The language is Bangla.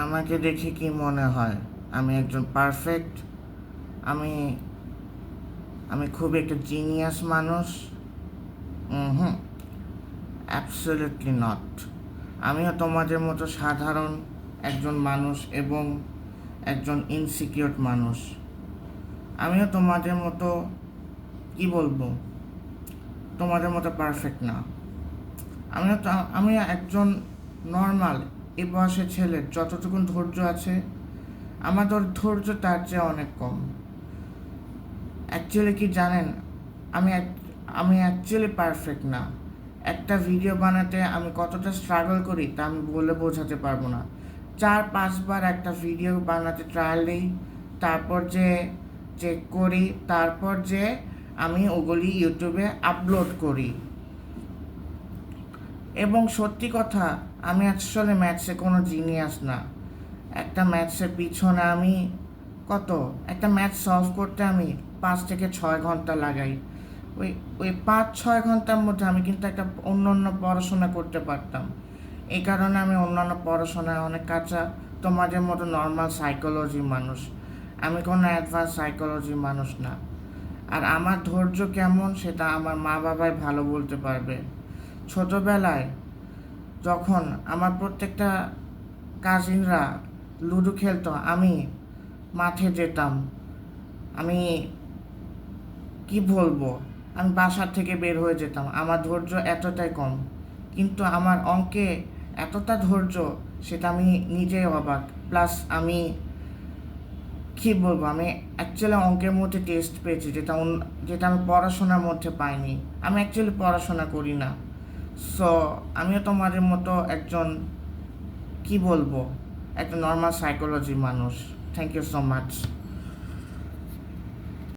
আমাকে দেখে কি মনে হয় আমি একজন পারফেক্ট? আমি আমি খুব একটা জিনিয়াস মানুষ? হুম, অ্যাবসলিউটলি নট। আমিও তোমাদের মতো সাধারণ একজন মানুষ এবং একজন ইনসিকিউর মানুষ। আমিও তোমাদের মতো, কি বলবো, তোমাদের মতো পারফেক্ট না। আমি একজন নর্মাল এ বয়সের ছেলে, যতটুকু ধৈর্য আছে আমাদের ধৈর্য তার চেয়ে অনেক কম। অ্যাকচুয়ালি কি জানেন, আমি আমি অ্যাকচুয়ালি পারফেক্ট না। একটা ভিডিও বানাতে আমি কতটা স্ট্রাগল করি তা আমি বলে বোঝাতে পারবো না। 4-5 বার একটা ভিডিও বানাতে ট্রায়াল দিই, তারপর যে চেক করি, তারপর যে আমি ওগুলি ইউটিউবে আপলোড করি। এবং সত্যি কথা, আমি আসলে ম্যাথসে কোনো জিনিয়াস না। একটা ম্যাথসের পিছনে আমি একটা ম্যাথ সলভ করতে আমি 5 থেকে 6 ঘন্টা লাগাই। ওই ওই 5-6 ঘন্টার মধ্যে আমি কিন্তু একটা অন্য পড়াশোনা করতে পারতাম। এই কারণে আমি অন্যান্য পড়াশোনায় অনেক কাঁচা, তোমাদের মতো নর্মাল সাইকোলজি মানুষ। আমি কোনো অ্যাডভান্স সাইকোলজি মানুষ না। আর আমার ধৈর্য কেমন সেটা আমার মা বাবাই ভালো বলতে পারবে। ছোটোবেলায় যখন আমার প্রত্যেকটা কাজিনরা লুডো খেলতো, আমি মাঠে যেতাম। আমি কি বলবো, আমি বাসার থেকে বের হয়ে যেতাম। আমার ধৈর্য এতটাই কম, কিন্তু আমার অঙ্কে এতটা ধৈর্য, সেটা আমি নিজেই অবাক। প্লাস আমি কি বলবো, আমি অ্যাকচুয়ালি অঙ্কের মধ্যে টেস্ট পেয়েছি, যেটা আমি পড়াশোনার মধ্যে পাইনি। আমি অ্যাকচুয়ালি পড়াশোনা করি না। সো আমিও তোমাদের মতো একজন, কি বলবো, একটা নর্মাল সাইকোলজি মানুষ। Thank you so much.